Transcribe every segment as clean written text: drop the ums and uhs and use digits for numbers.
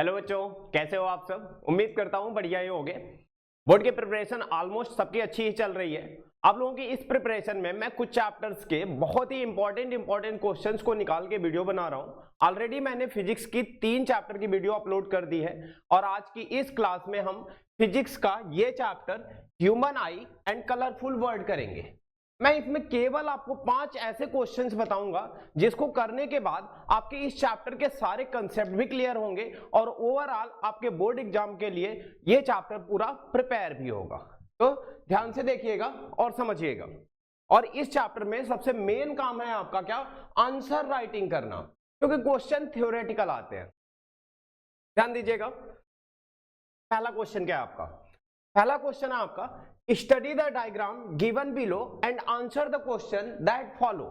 Hello बच्चों, कैसे हो आप सब। उम्मीद करता हूं बढ़िया ही होगे। बोर्ड की प्रिपरेशन ऑलमोस्ट सबकी अच्छी ही चल रही है। आप लोगों की इस प्रिपरेशन में मैं कुछ चैप्टर्स के बहुत ही इंपॉर्टेंट क्वेश्चंस को निकाल के वीडियो बना रहा हूं। ऑलरेडी मैंने फिजिक्स की 3 चैप्टर की वीडियो अपलोड कर दी है और आज की इस क्लास में हम फिजिक्स का ये chapter human I and colourful world करेंगे। मैं इसमें केवल आपको 5 ऐसे क्वेश्चंस बताऊंगा जिसको करने के बाद आपके इस चैप्टर के सारे कंसेप्ट भी क्लियर होंगे और ओवरऑल आपके बोर्ड एग्जाम के लिए ये चैप्टर पूरा प्रिपेयर भी होगा। तो ध्यान से देखिएगा और समझिएगा। और इस चैप्टर में सबसे मेन काम है आपका क्या, आंसर राइटिंग करना, क्योंकि क्वेश्चन थ्योरेटिकल आते हैं। ध्यान दीजिएगा। पहला क्वेश्चन क्या है आपका, पहला क्वेश्चन है आपका study the diagram given below and answer the question that follow.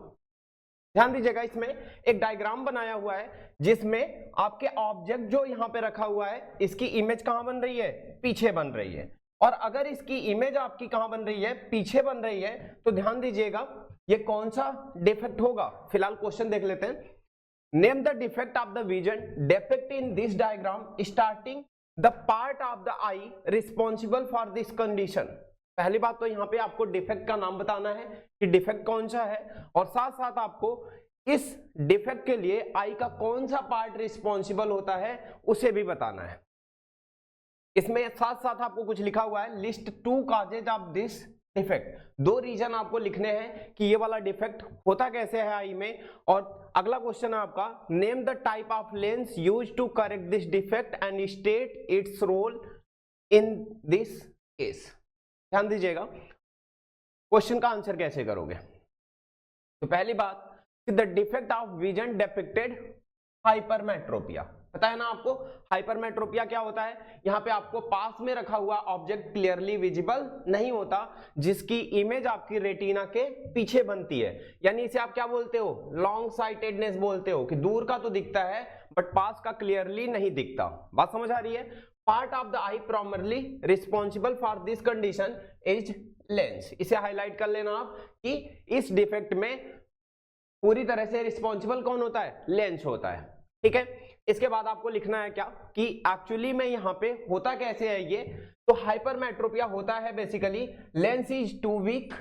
ध्यान दीजिएगा, इसमें एक डायग्राम बनाया हुआ है जिसमें आपके ऑब्जेक्ट जो यहां पे रखा हुआ है इसकी इमेज कहां बन रही है, पीछे बन रही है। और अगर इसकी इमेज आपकी कहां बन रही है, पीछे बन रही है, तो ध्यान दीजिएगा ये कौन सा डिफेक्ट होगा। फिलहाल क्वेश्चन देख लेते हैं। Name the defect of the vision depict in this diagram starting the part of the I responsible for this condition. पहली बात तो यहाँ पे आपको डिफेक्ट का नाम बताना है कि डिफेक्ट कौन सा है, और साथ साथ आपको इस डिफेक्ट के लिए आई का कौन सा पार्ट रिस्पॉन्सिबल होता है उसे भी बताना है। इसमें साथ साथ आपको कुछ लिखा हुआ है, list 2 causes of this defect. 2 reason आपको लिखने हैं कि ये वाला डिफेक्ट होता कैसे है आई में। और अगला क्वेश्चन है आपका, name the type of lens used to correct this defect and state its role in this case. ध्यान दीजिएगा क्वेश्चन का आंसर कैसे करोगे। तो पहली बात, the defect of vision depicted hypermetropia. पता है ना आपको हाइपरमेट्रोपिया क्या होता है। यहां पे आपको पास में रखा हुआ ऑब्जेक्ट क्लियरली विजिबल नहीं होता, जिसकी इमेज आपकी रेटिना के पीछे बनती है। यानी इसे आप क्या बोलते हो, लॉन्ग साइटेडनेस बोलते हो, कि दूर का तो दिखता है बट पास का क्लियरली नहीं दिखता। बात समझ आ रही है। Part of the I primarily responsible for this condition is lens. इसे हाईलाइट कर लेना आप कि इस डिफेक्ट में पूरी तरह से रिस्पॉन्सिबल कौन होता है, लेंस होता है। ठीक है, इसके बाद आपको लिखना है क्या कि एक्चुअली में यहां पे होता कैसे है ये। तो हाइपरमेट्रोपिया होता है basically lens is too weak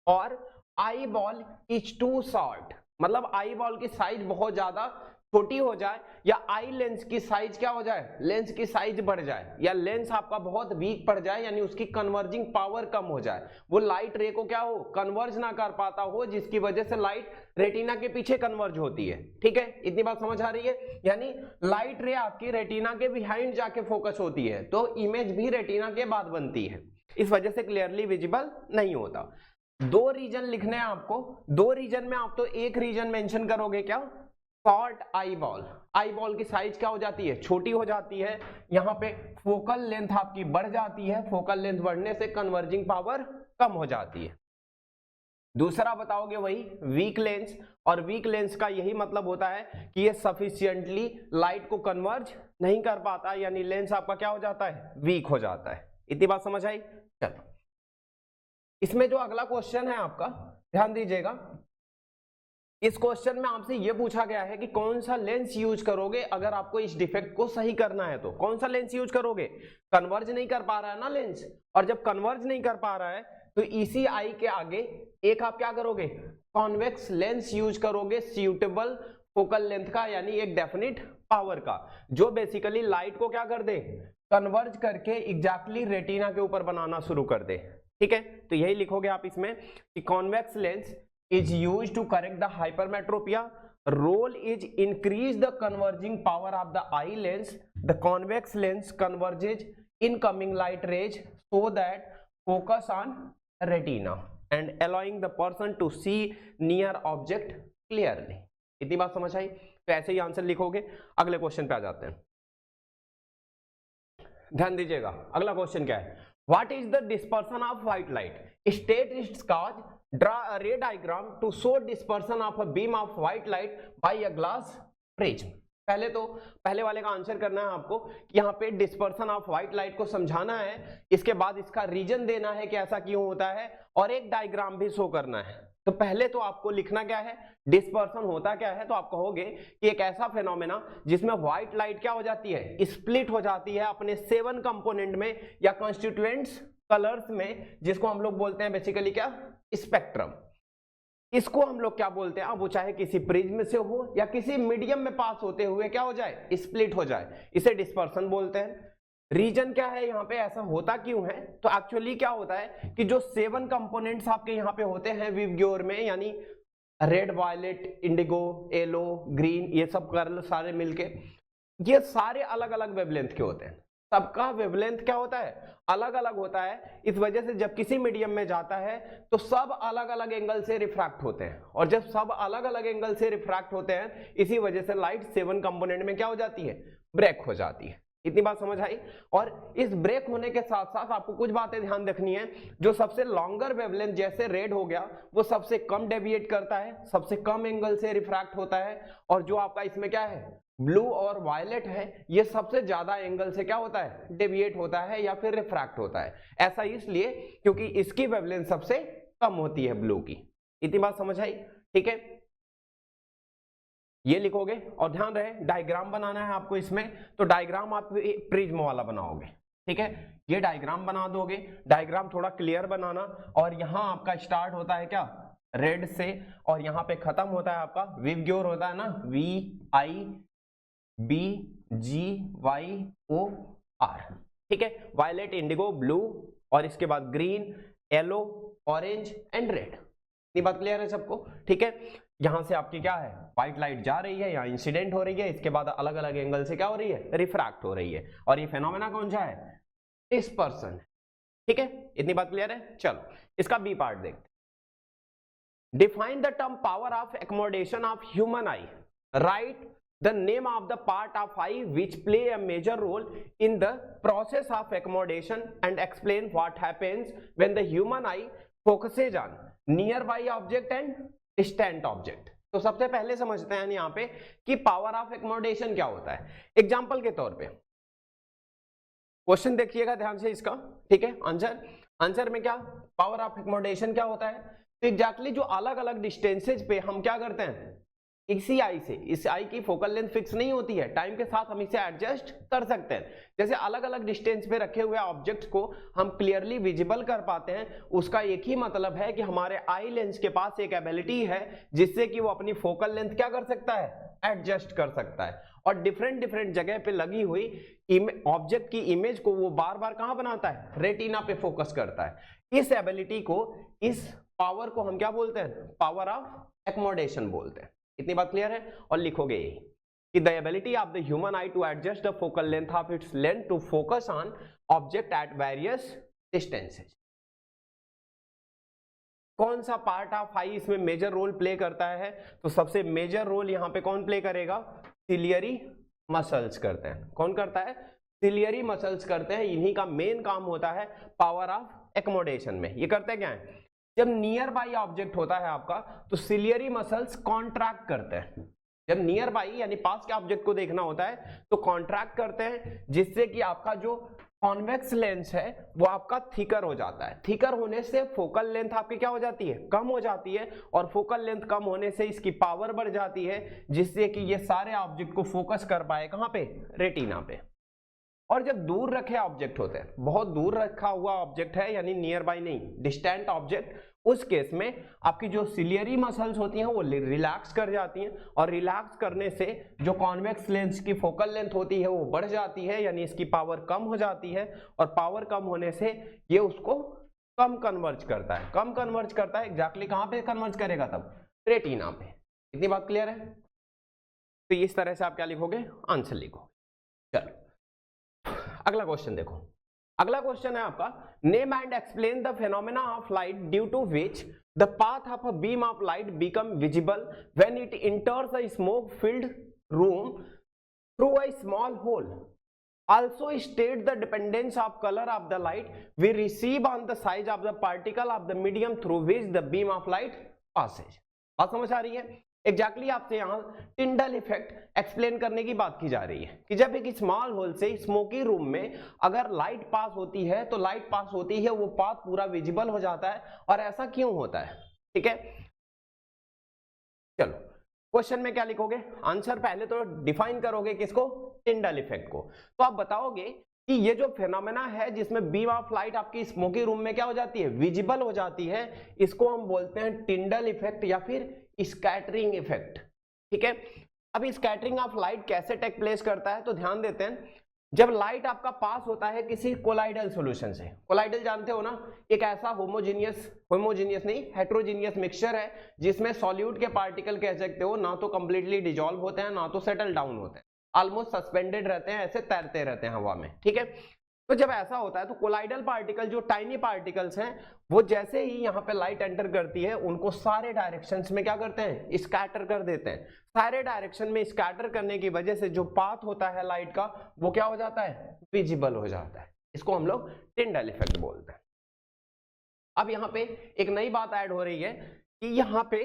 और eyeball is too short. मतलब आई बॉल की साइज बहुत ज्यादा छोटी हो जाए, या आई लेंस की साइज क्या हो जाए, लेंस की साइज बढ़ जाए, या लेंस आपका बहुत वीक पड़ जाए, यानी उसकी कन्वर्जिंग पावर कम हो जाए, वो लाइट रे को क्या हो, कन्वर्ज ना कर पाता हो, जिसकी वजह से लाइट रेटिना के पीछे कन्वर्ज होती है। ठीक है, इतनी बात समझ आ रही है। यानी लाइट रे आपकी रेटिना के बिहाइंड जाके फोकस होती है, तो इमेज भी रेटिना के बाद बनती है, इस वजह से क्लियरली विजिबल नहीं होता। 2 रीजन लिखने हैं आपको। 2 रीजन में आप तो एक रीजन मेंशन करोगे क्या, short eye ball. Eye ball की साइज क्या हो जाती है, छोटी हो जाती है। यहां पे फोकल लेंथ आपकी बढ़ जाती है, फोकल लेंथ बढ़ने से कन्वर्जिंग पावर कम हो जाती है। दूसरा बताओगे वही वीक लेंस, और वीक लेंस का यही मतलब होता है कि ये सफिशिएंटली लाइट को कन्वर्ज नहीं कर पाता, यानी लेंस आपका क्या हो जाता है, वीक हो जाता है। इतनी बात समझ आई। चलो, इसमें जो अगला क्वेश्चन है आपका, ध्यान दीजिएगा। इस क्वेश्चन में आपसे यह पूछा गया है कि कौन सा लेंस यूज करोगे अगर आपको इस डिफेक्ट को सही करना है। तो कौन सा लेंस यूज करोगे, कन्वर्ज नहीं कर पा रहा है ना लेंस, और जब कन्वर्ज नहीं कर पा रहा है तो इसी आई के आगे एक आप क्या करोगे, कॉन्वेक्स लेंस यूज करोगे, सूटेबल फोकल लेंथ का, यानी एक डेफिनिट पावर का, जो बेसिकली लाइट को क्या कर दे, कन्वर्ज करके एग्जैक्टली रेटिना के ऊपर बनाना शुरू कर दे। ठीक है, तो यही लिखोगे आप इसमें कि convex lens is used to correct the hypermetropia. Role is increase the converging power of the eye lens. The convex lens converges incoming light rays so that focus on retina and allowing the person to see near object clearly. इतनी बात समझ आई। तो ऐसे ही answer लिखोगे। अगले question पे आ जाते हैं। ध्यान दीजिएगा, अगला क्वेश्चन क्या है, What is the dispersion of white light? State its cause. Draw a ray diagram to show dispersion of a beam of white light by a glass prism. पहले तो पहले वाले का आंसर करना है आपको कि यहाँ पे डिस्पर्सन ऑफ व्हाइट लाइट को समझाना है, इसके बाद इसका रीजन देना है कि ऐसा क्यों होता है, और एक डायग्राम भी शो करना है। तो पहले तो आपको लिखना क्या है, डिस्पर्सन होता क्या है, तो आप कहोगे कि एक ऐसा फेनोमेना जिसमें व्हाइट लाइट क्या हो जाती है, स्प्लिट हो जाती है अपने 7 कंपोनेंट में या कॉन्स्टिट्यूएंट्स कलर्स में, जिसको हम लोग बोलते हैं बेसिकली क्या, स्पेक्ट्रम। इसको हम लोग क्या बोलते हैं, अब वो चाहे किसी प्रिज्म से हो या किसी मीडियम में पास होते हुए क्या हो जाए, स्प्लिट हो जाए, इसे डिस्पर्सन बोलते हैं। रीजन क्या है यहाँ पे, ऐसा होता क्यों है, तो एक्चुअली क्या होता है कि जो 7 कंपोनेंट्स आपके यहाँ पे होते हैं विवग्योर में, यानी red, violet, indigo, yellow, green, ये सब कलर सारे मिलके, ये सारे अलग अलग वेवलेंथ के होते हैं। सबका वेवलेंथ क्या होता है, अलग अलग होता है। इस वजह से जब किसी मीडियम में जाता है तो सब अलग अलग एंगल से रिफ्रैक्ट होते हैं, और जब सब अलग अलग एंगल से रिफ्रैक्ट होते हैं, इसी वजह से लाइट 7 कंपोनेंट में क्या हो जाती है, ब्रेक हो जाती है। इतनी बात समझ आई। और इस ब्रेक होने के साथ साथ आपको कुछ बातें ध्यान रखनी है। जो सबसे लॉन्गर वेवलेंथ जैसे रेड हो गया, वो सबसे कम डेविएट करता है, सबसे कम एंगल से रिफ्रैक्ट होता है, और जो आपका इसमें क्या है, ब्लू और वायलेट है, ये सबसे ज्यादा एंगल से क्या होता है, डेविएट होता है या फिर रिफ्रैक्ट होता है। ऐसा इसलिए क्योंकि इसकी वेवलेंथ सबसे कम होती है ब्लू की। इतनी बात समझ आई, ठीक है। ये लिखोगे और ध्यान रहे डायग्राम बनाना है आपको इसमें, तो डायग्राम आप प्रिज्म वाला बनाओगे, ठीक है। ये डायग्राम बना दोगे, डायग्राम थोड़ा क्लियर बनाना, और यहां आपका स्टार्ट होता है क्या, रेड से, और यहां पे खत्म होता है आपका विवग्योर होता है ना, VIBGYOR, ठीक है। वायलेट, इंडिगो, ब्लू, और इसके बाद green, yellow, orange and red. ये बात क्लियर है सबको, ठीक है। यहां से आपकी क्या है, व्हाइट लाइट जा रही है, यहाँ इंसिडेंट हो रही है, इसके बाद अलग अलग एंगल से क्या हो रही है, रिफ्रैक्ट हो रही है, और ये फेनोमेना कौन सा है, डिस्पर्सन, ठीक है। इतनी बात क्लियर है। चलो इसका बी पार्ट देखते। Define the term power of accommodation of human I, right the name of the part of eye which play a major role in the process of accommodation and explain what happens when the human eye focuses on nearby object and distant object। तो सबसे पहले समझते हैं यहाँ पे कि power of accommodation क्या होता है। एग्जांपल के तौर पे क्वेश्चन देखिएगा ध्यान से इसका, ठीक है। आंसर में क्या, पावर ऑफ एकोमोडेशन क्या होता है, तो एग्जैक्टली जो अलग अलग डिस्टेंसेज पे हम क्या करते हैं, इसी आई से, इस आई की फोकल लेंथ फिक्स नहीं होती है, टाइम के साथ हम इसे एडजस्ट कर सकते हैं। जैसे अलग अलग डिस्टेंस पे रखे हुए ऑब्जेक्ट्स को हम क्लियरली विजिबल कर पाते हैं, उसका एक ही मतलब है कि हमारे आई लेंस के पास एक एबिलिटी है जिससे कि वो अपनी फोकल लेंथ क्या कर सकता है, एडजस्ट कर सकता है, और डिफरेंट जगह पे लगी हुई ऑब्जेक्ट की इमेज को वो बार बार कहां बनाता है, रेटिना पे फोकस करता है। इस एबिलिटी को, इस पावर को हम क्या बोलते हैं, पावर ऑफ एकोमोडेशन बोलते हैं। इतनी बात क्लियर है। और लिखोगे कि the ability of the human eye to adjust the focal length of its length to focus on object at various distances. कौन सा पार्ट ऑफ आई इसमें मेजर रोल प्ले करता है, तो सबसे मेजर रोल यहां पे कौन प्ले करेगा, सिलियरी मसल्स करते हैं। कौन करता है, सिलियरी मसल्स करते हैं, इन्हीं का मेन काम होता है पावर ऑफ एकोमोडेशन में। ये करते क्या है, जब नियर बाई ऑब्जेक्ट होता है आपका तो सिलियरी मसल्स कॉन्ट्रैक्ट करते हैं। जब नियर बाई यानी पास के ऑब्जेक्ट को देखना होता है तो कॉन्ट्रैक्ट करते हैं, जिससे कि आपका जो कॉन्वेक्स लेंस है वो आपका थिकर हो जाता है। थिकर होने से फोकल लेंथ आपकी क्या हो जाती है, कम हो जाती है, और फोकल लेंथ कम होने से इसकी पावर बढ़ जाती है, जिससे कि ये सारे ऑब्जेक्ट को फोकस कर पाए कहां पे, रेटिना पे। और जब दूर रखे ऑब्जेक्ट होते हैं, बहुत दूर रखा हुआ ऑब्जेक्ट है यानी नियर बाई नहीं, डिस्टेंट ऑब्जेक्ट, उस केस में आपकी जो सिलियरी मसल्स होती हैं वो रिलैक्स कर जाती हैं, और रिलैक्स करने से जो कॉन्वेक्स लेंस की फोकल लेंथ होती है वो बढ़ जाती है, यानी इसकी पावर कम हो जाती है, और पावर कम होने से ये उसको कम कन्वर्ज करता है। कम कन्वर्ज करता है एग्जैक्टली कहां पे कन्वर्ज करेगा, तब रेटिना पे। इतनी बात क्लियर है। तो इस तरह से आप क्या लिखोगे, आंसर लिखोगे। चलो अगला क्वेश्चन देखो। अगला क्वेश्चन है आपका, name and explain the phenomena of light due to which the path of a beam of light become visible when it enters a smoke filled room through a small hole. Also state the dependence of color of the light we receive on the size of the particle of the medium through which the beam of light passes। बात समझ आ रही है। Exactly आपसे यहाँ Tyndall effect explain करने की बात की जा रही है कि जब एक स्मॉल होल से स्मोकी रूम में अगर लाइट पास होती है तो लाइट पास होती है, वो पाथ पूरा विजिबल हो जाता है। और ऐसा क्यों होता है, ठीक है। चलो क्वेश्चन में क्या लिखोगे, आंसर पहले तो डिफाइन करोगे किसको, टिंडल इफेक्ट को। तो आप बताओगे कि ये जो फिनोमेना है जिसमें बीम ऑफ लाइट आपकी स्मोकी रूम में क्या हो जाती है, विजिबल हो जाती है, इसको हम बोलते हैं टिंडल इफेक्ट या फिर स्कैटरिंग इफेक्ट। ठीक है, अब स्कैटरिंग ऑफ लाइट कैसे टेक प्लेस करता है, तो ध्यान देते हैं, जब लाइट आपका पास होता है किसी कोलाइडल सॉल्यूशन से, कोलाइडल जानते हो ना, एक ऐसा होमोजीनियस नहीं हेट्रोजीनियस मिक्सचर है जिसमें सॉल्यूट के पार्टिकल कह सकते हो ना तो कंप्लीटली डिजॉल्व होते हैं ना तो सेटल डाउन होते हैं, ऑलमोस्ट सस्पेंडेड रहते हैं, ऐसे तैरते रहते हैं हवा में। ठीक है, तो जब ऐसा होता है तो कोलाइडल पार्टिकल जो टाइनी पार्टिकल्स हैं वो जैसे ही यहाँ पे लाइट एंटर करती है उनको सारे डायरेक्शंस में क्या करते हैं, स्कैटर कर देते हैं। सारे डायरेक्शन में स्कैटर करने की वजह से जो पाथ होता है लाइट का वो क्या हो जाता है, विजिबल हो जाता है। इसको हम लोग टिंडल इफेक्ट बोलते हैं। अब यहाँ पे एक नई बात ऐड हो रही है कि यहाँ पे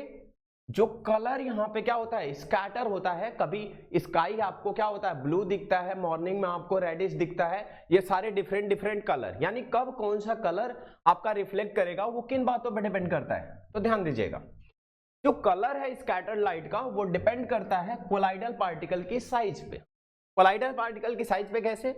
जो कलर यहाँ पे क्या होता है, स्कैटर होता है। कभी स्काई आपको क्या होता है, ब्लू दिखता है, मॉर्निंग में आपको रेडिश दिखता है, ये सारे डिफरेंट कलर, यानी कब कौन सा कलर आपका रिफ्लेक्ट करेगा वो किन बातों पे डिपेंड करता है, तो ध्यान दीजिएगा। जो कलर है स्कैटर्ड लाइट का वो डिपेंड करता है कोलाइडल पार्टिकल की साइज पे। कोलाइडल पार्टिकल की साइज पे कैसे,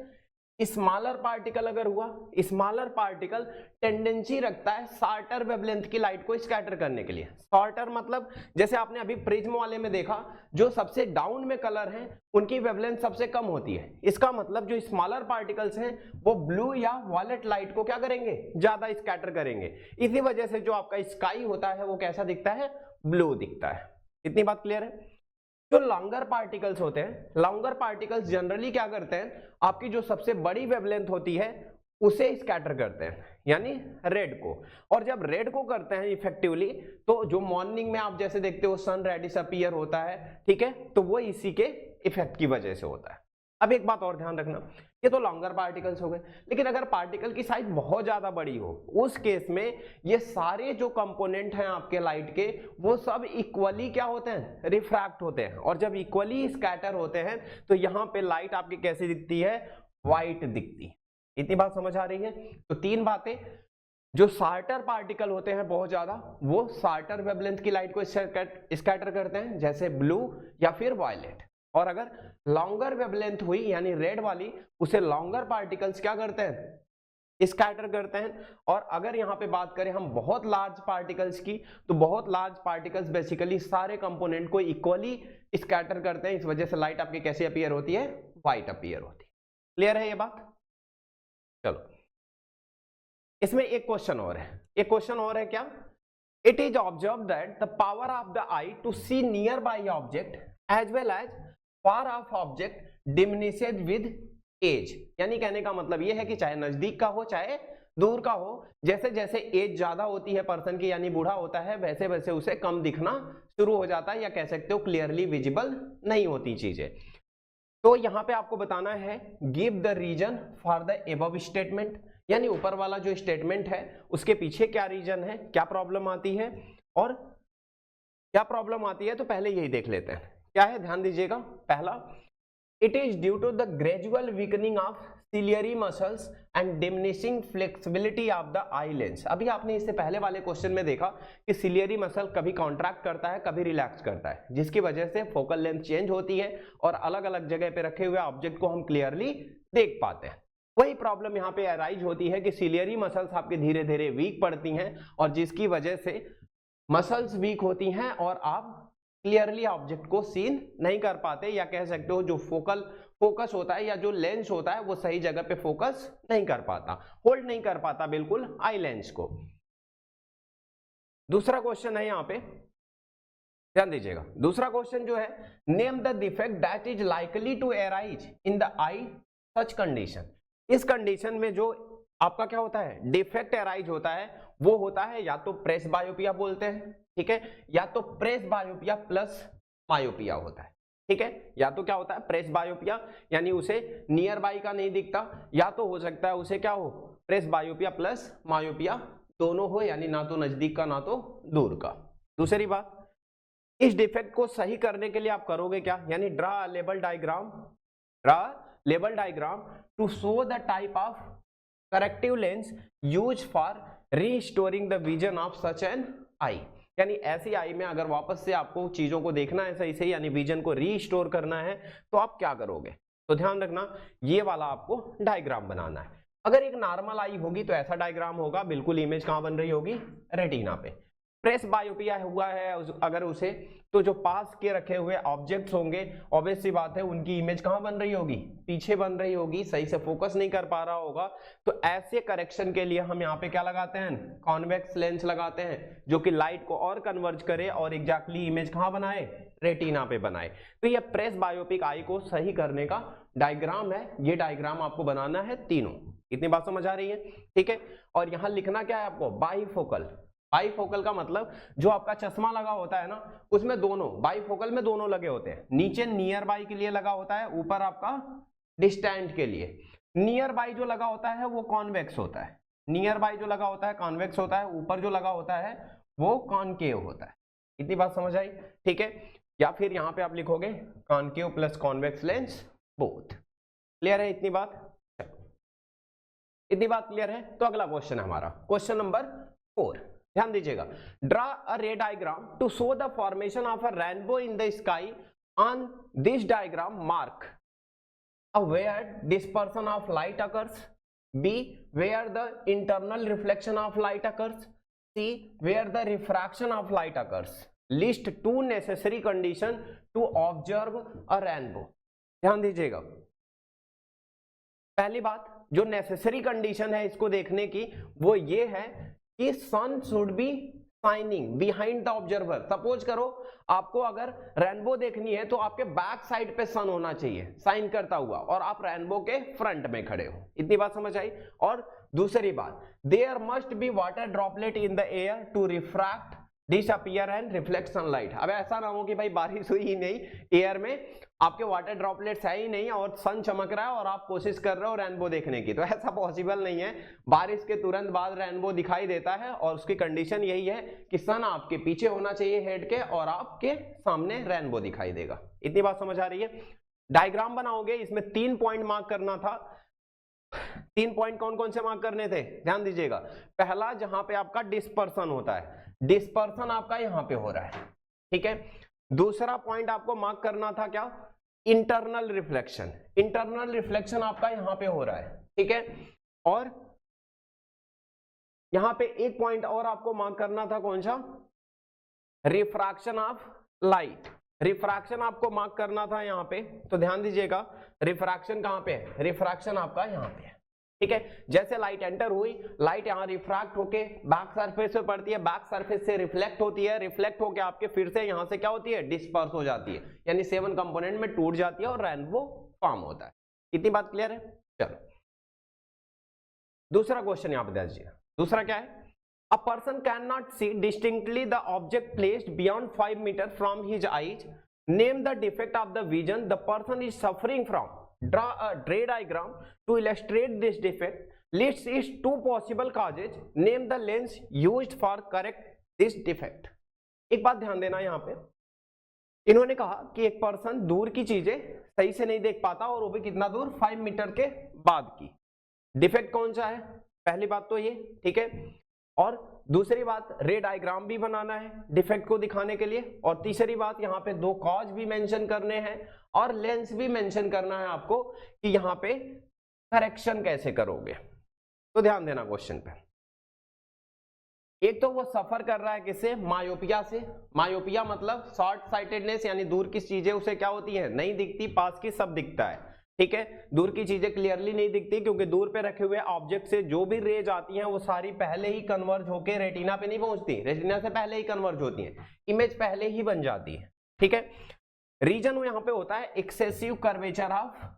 स्मॉलर पार्टिकल अगर हुआ, स्मॉलर पार्टिकल टेंडेंसी रखता है शॉर्टर वेवलेंथ की लाइट को स्कैटर करने के लिए। शॉर्टर मतलब जैसे आपने अभी प्रिज्म वाले में देखा, जो सबसे डाउन में कलर हैं उनकी वेवलेंथ सबसे कम होती है। इसका मतलब जो स्मॉलर पार्टिकल्स हैं वो ब्लू या वॉयलेट लाइट को क्या करेंगे, ज्यादा स्कैटर करेंगे। इसी वजह से जो आपका स्काई होता है वो कैसा दिखता है, ब्लू दिखता है। इतनी बात क्लियर है। जो लॉन्गर पार्टिकल्स होते हैं, लॉन्गर पार्टिकल्स जनरली क्या करते हैं, आपकी जो सबसे बड़ी वेवलेंथ होती है उसे स्कैटर करते हैं, यानी रेड को। और जब रेड को करते हैं इफेक्टिवली तो जो मॉर्निंग में आप जैसे देखते हो सन रेडिश अपीयर होता है, ठीक है, तो वो इसी के इफेक्ट की वजह से होता है। अब एक बात और ध्यान रखना, ये तो लॉन्गर पार्टिकल्स हो गए, लेकिन अगर पार्टिकल की साइज बहुत ज्यादा बड़ी हो उस केस में ये सारे जो कंपोनेंट हैं आपके लाइट के वो सब इक्वली क्या होते हैं, रिफ्रैक्ट होते हैं। और जब इक्वली स्कैटर होते हैं तो यहाँ पे लाइट आपकी कैसी दिखती है, व्हाइट दिखती है। इतनी बात समझ आ रही है। तो तीन बातें, जो शार्टर पार्टिकल होते हैं बहुत ज्यादा वो शार्टर वेवलेंथ की लाइट को स्कैटर करते हैं जैसे ब्लू या फिर वायलेट, और अगर लॉन्गर वेवलेंथ हुई यानी रेड वाली उसे लॉन्गर पार्टिकल्स क्या करते हैं, स्कैटर करते हैं। और अगर यहाँ पे बात करें हम बहुत लार्ज पार्टिकल्स की, तो बहुत लार्ज पार्टिकल्स बेसिकली सारे कंपोनेंट को इक्वली स्कैटर करते हैं, इस वजह से लाइट आपकी कैसी अपीयर होती है, व्हाइट अपीयर होती है। क्लियर है ये बात। चलो इसमें एक क्वेश्चन और है, एक क्वेश्चन और है क्या, it is observe that the power of the eye to see nearby object as well as far off object diminishes with age. यानी कहने का मतलब यह है कि चाहे नजदीक का हो चाहे दूर का हो, जैसे जैसे एज ज्यादा होती है पर्सन की यानी बूढ़ा होता है, वैसे वैसे उसे कम दिखना शुरू हो जाता है, या कह सकते हो क्लियरली विजिबल नहीं होती चीजें। तो यहां पे आपको बताना है give the reason for the above statement, यानी ऊपर वाला जो स्टेटमेंट है उसके पीछे क्या रीजन है, क्या प्रॉब्लम आती है, और क्या प्रॉब्लम आती है तो पहले यही देख लेते हैं क्या है। ध्यान दीजिएगा, पहला, it is due to the gradual weakening of ciliary muscles and diminishing flexibility of the eye lens. अभी आपने इससे पहले वाले क्वेश्चन में देखा कि सिलियरी मसल कभी कॉन्ट्रैक्ट करता है कभी रिलैक्स करता है, जिसकी वजह से फोकल लेंथ चेंज होती है और अलग अलग जगह पे रखे हुए ऑब्जेक्ट को हम क्लियरली देख पाते हैं। वही प्रॉब्लम यहाँ पे अराइज होती है कि सिलियरी मसल्स आपके धीरे धीरे वीक पड़ती हैं, और जिसकी वजह से मसल्स वीक होती हैं और आप क्लियरली ऑब्जेक्ट को सीन नहीं कर पाते, या कह सकते हो जो फोकस होता है या जो लेंस होता है वो सही जगह पे फोकस नहीं कर पाता, होल्ड नहीं कर पाता बिल्कुल आई लेंस को। दूसरा क्वेश्चन है यहाँ पे, ध्यान दीजिएगा, दूसरा क्वेश्चन जो है, name the defect that is likely to arise in the eye such condition. इस कंडीशन में जो आपका क्या होता है, डिफेक्ट अराइज होता है, वो होता है या तो प्रेस बायोपिया बोलते हैं, ठीक है, या तो प्रेस बायोपिया प्लस मायोपिया होता है, ठीक है, या तो क्या होता है प्रेस बायोपिया यानी उसे नियर बाई का नहीं दिखता, या तो हो सकता है उसे क्या हो, प्रेस बायोपिया प्लस मायोपिया दोनों हो, यानी ना तो नजदीक का ना तो दूर का। दूसरी बात, इस डिफेक्ट को सही करने के लिए आप करोगे क्या, यानी draw label diagram to show the type of corrective lens use for restoring the vision of such an eye. यानी ऐसी आई में अगर वापस से आपको चीजों को देखना है सही से, यानी विजन को रीस्टोर करना है, तो आप क्या करोगे? तो ध्यान रखना, ये वाला आपको डायग्राम बनाना है। अगर एक नॉर्मल आई होगी तो ऐसा डायग्राम होगा, बिल्कुल इमेज कहां बन रही होगी? रेटिना पे। प्रेस बायोपिया हुआ है अगर उसे, तो जो पास के रखे हुए ऑब्जेक्ट्स होंगे, ऑब्वियस सी बात है उनकी इमेज कहां बन रही होगी? पीछे बन रही होगी, सही से फोकस नहीं कर पा रहा होगा। तो ऐसे करेक्शन के लिए हम यहाँ पे क्या लगाते हैं? कॉन्वेक्स लेंस लगाते हैं, जो कि लाइट को और कन्वर्ज करे और एग्जैक्टली इमेज कहां बनाए? रेटिना पे बनाए। तो ये प्रेस बायोपिक आई को सही करने का डायग्राम है। ये डायग्राम आपको बनाना है तीनों। इतनी बात समझ आ रही है? ठीक है। और यहां लिखना क्या है आपको? बाईफोकल। बाईफोकल का मतलब जो आपका चश्मा लगा होता है ना, उसमें दोनों, बाईफोकल में दोनों लगे होते हैं। नीचे नियर बाई के लिए लगा होता है, ऊपर आपका डिस्टेंट के लिए। नियर बाई जो लगा होता है वो कॉन्वेक्स होता है, नियर बाई जो लगा होता है कॉन्वेक्स होता है, ऊपर जो लगा होता है वो कॉनकेव होता है। इतनी बात समझ आई? ठीक है। या फिर यहां पे आप लिखोगे concave plus convex lens both. Clear है इतनी बात? इतनी बात क्लियर है? तो अगला क्वेश्चन है हमारा क्वेश्चन नंबर 4। ध्यान दीजिएगा। Draw a ray diagram to show the formation of a rainbow in the sky. On this diagram mark A where dispersion of light occurs, B where the internal reflection of light occurs, C where the refraction of light occurs. List 2 necessary condition to observe a rainbow. ध्यान दीजिएगा, पहली बात जो necessary condition है इसको देखने की वो ये है कि sun should be shining behind the observer. Suppose करो आपको अगर रेनबो देखनी है तो आपके बैक साइड पे सन होना चाहिए शाइन करता हुआ, और आप रेनबो के फ्रंट में खड़े हो। इतनी बात समझ आई? और दूसरी बात, there must be water droplet in the air to refract, disappear and reflect sunlight. अब ऐसा ना हो कि भाई बारिश हुई ही नहीं, एयर में आपके वाटर ड्रॉपलेट्स है ही नहीं और सन चमक रहा है और आप कोशिश कर रहे हो रेनबो देखने की, तो ऐसा पॉसिबल नहीं है। बारिश के तुरंत बाद रेनबो दिखाई देता है और उसकी कंडीशन यही है कि सन आपके पीछे होना चाहिए हेड के और आपके सामने रेनबो दिखाई देगा। इतनी बात समझ आ रही है? डायग्राम बनाओगे, इसमें 3 पॉइंट मार्क करना था। 3 पॉइंट कौन कौन से मार्क करने थे? ध्यान दीजिएगा। पहला जहां पे आपका डिस्पर्सन होता है, डिस्पर्सन आपका यहां पे हो रहा है, ठीक है। दूसरा पॉइंट आपको मार्क करना था क्या? Internal reflection. इंटरनल रिफ्लेक्शन आपका यहां पे हो रहा है, ठीक है। और यहां पे एक पॉइंट और आपको मार्क करना था, कौन सा? Refraction of light. रिफ्रैक्शन आपको मार्क करना था यहां पे, तो ध्यान दीजिएगा रिफ्रैक्शन कहां पे है? रिफ्रैक्शन आपका यहां पे है, ठीक है। जैसे लाइट एंटर हुई, लाइट यहां रिफ्रैक्ट होके बैक सरफेस पे पड़ती है, बैक सरफेस से रिफ्लेक्ट होती है, रिफ्लेक्ट होके आपके फिर से यहां से क्या होती है? डिस्पर्स हो जाती है, यानी 7 कंपोनेंट में टूट जाती है और रेनबो फॉर्म होता है। इतनी बात क्लियर है? चलो दूसरा क्वेश्चन यहां पे दे दीजिए। दूसरा क्या है? A person cannot see distinctly the object placed beyond 5 meters from his eyes. Name the defect of the vision the person is suffering from. Draw a ray diagram to illustrate this defect. List its 2 possible causes. Name the lens used for correct this defect. एक बात ध्यान देना यहाँ पे, इन्होंने कहा कि एक पर्सन दूर की चीजें सही से नहीं देख पाता और वो भी कितना दूर? 5 मीटर के बाद की। डिफेक्ट कौन सा है? पहली बात तो ये, ठीक है। और दूसरी बात, रे डायग्राम भी बनाना है डिफेक्ट को दिखाने के लिए, और तीसरी बात यहाँ पे 2 कॉज भी मेंशन करने हैं और लेंस भी मेंशन करना है आपको कि यहाँ पे करेक्शन कैसे करोगे। तो ध्यान देना क्वेश्चन पे। एक तो वो सफर कर रहा है किससे? मायोपिया से। मायोपिया मतलब शॉर्ट साइटेडनेस, यानी दूर की चीजें उसे क्या होती है? नहीं दिखती, पास की सब दिखता है, ठीक है। दूर की चीजें क्लियरली नहीं दिखती क्योंकि दूर पे रखे हुए ऑब्जेक्ट से जो भी रेज आती हैं वो सारी पहले ही कन्वर्ज होके रेटिना पे नहीं पहुंचती, रेटिना से पहले ही कन्वर्ज होती हैं, इमेज पहले ही बन जाती है, ठीक है। रीजन यहाँ पे होता है excessive curvature of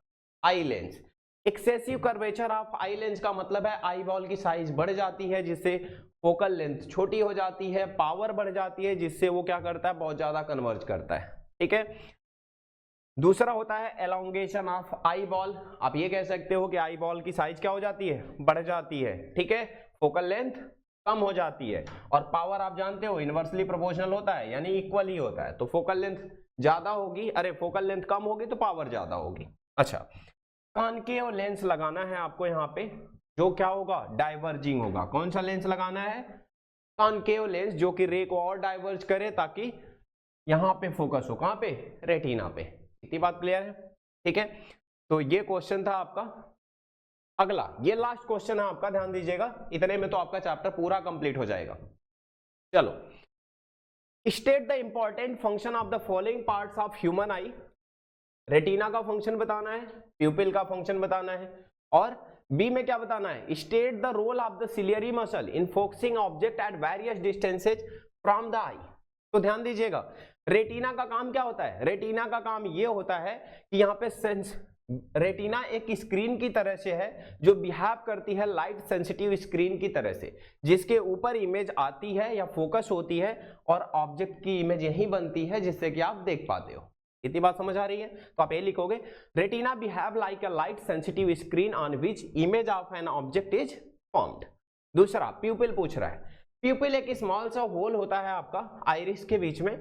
eye lens. Excessive curvature of eye lens का मतलब है आई बॉल की साइज बढ़ जाती है जिससे फोकल लेंथ छोटी हो जाती है, पावर बढ़ जाती है जिससे वो क्या करता है? बहुत ज्यादा कन्वर्ज करता है, ठीक है। दूसरा होता है एलोंगेशन ऑफ आई बॉल। आप ये कह सकते हो कि आई बॉल की साइज क्या हो जाती है? बढ़ जाती है, ठीक है। फोकल लेंथ कम हो जाती है और पावर आप जानते हो इनवर्सली प्रोपोर्शनल होता है, यानी इक्वल ही होता है। तो फोकल लेंथ ज्यादा होगी, अरे फोकल लेंथ कम होगी तो पावर ज्यादा होगी। अच्छा, कॉनकेव लेंस लगाना है आपको यहाँ पे, जो क्या होगा? डाइवर्जिंग होगा। कौन सा लेंस लगाना है? कॉनकेव लेंस जो कि रे को और डाइवर्ज करे ताकि यहां पे फोकस हो, कहां पे, रेटिना पे। इतनी बात क्लियर है, ठीक है। तो ये क्वेश्चन था आपका। अगला, ये लास्ट क्वेश्चन है आपका, ध्यान दीजिएगा, इतने में तो आपका चैप्टर पूरा कंप्लीट हो जाएगा। चलो, state the important function of the following parts of human I. Retina का फंक्शन बताना है, प्यूपिल का फंक्शन बताना है, और बी में क्या बताना है, state the role of the ciliary muscle in focusing object at various distances from the eye. तो ध्यान दीजिएगा, रेटिना का काम क्या होता है, रेटिना का काम ये होता है कि यहाँ पे रेटिना एक स्क्रीन की तरह से है जो बिहेव करती है लाइट सेंसिटिव स्क्रीन की तरह से, जिसके ऊपर इमेज आती है या फोकस होती है और ऑब्जेक्ट की इमेज यही बनती है जिससे कि आप देख पाते हो। इतनी बात समझ आ रही है? तो आप ये लिखोगे, retina behave like a light sensitive screen on which image of an object is formed. दूसरा, प्यूपिल पूछ रहा है। प्यूपिल एक स्मॉल सा होल होता है आपका आइरिस के बीच में,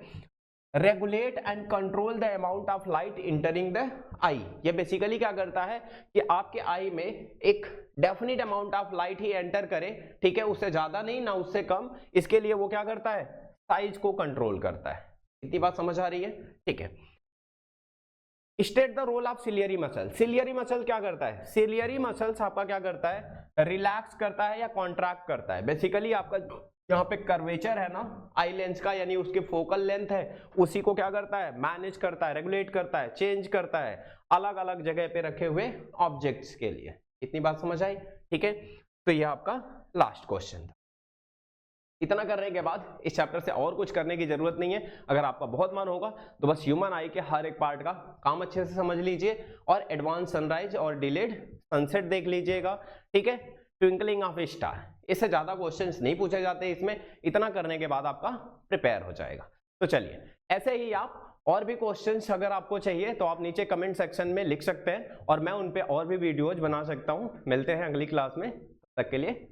regulate and control the amount of light entering the eye. ये बेसिकली क्या करता है कि आपके आई में एक definite amount of light he enter करे, ठीक है, उससे ज्यादा नहीं ना उससे कम। इसके लिए वो क्या करता है, साइज को कंट्रोल करता है। इतनी बात समझ आ रही है? ठीक है। State the role of ciliary muscle. Ciliary muscle क्या करता है, सिलियरी मसल्स आपका क्या करता है, रिलैक्स करता है या कॉन्ट्रैक्ट करता है। बेसिकली आपका यहाँ पे कर्वेचर है ना आई लेंस का, यानी उसकी फोकल लेंथ है, उसी को क्या करता है, मैनेज करता है, रेगुलेट करता है, चेंज करता है अलग अलग जगह पे रखे हुए ऑब्जेक्ट्स के लिए। इतनी बात समझ आई? ठीक है, तो ये आपका लास्ट क्वेश्चन था। इतना करने के बाद इस चैप्टर से और कुछ करने की जरूरत नहीं है। अगर आपका बहुत मन होगा तो बस ह्यूमन आई के हर एक पार्ट का काम अच्छे से समझ लीजिए और एडवांस सनराइज और डिलेड सनसेट देख लीजिएगा, ठीक है। ट्विंकलिंग ऑफ स्टार, इससे ज्यादा क्वेश्चंस नहीं पूछे जाते इसमें। इतना करने के बाद आपका प्रिपेयर हो जाएगा। तो चलिए, ऐसे ही आप और भी क्वेश्चंस अगर आपको चाहिए तो आप नीचे कमेंट सेक्शन में लिख सकते हैं और मैं उन पे और भी वीडियोज बना सकता हूं। मिलते हैं अगली क्लास में, तब तक के लिए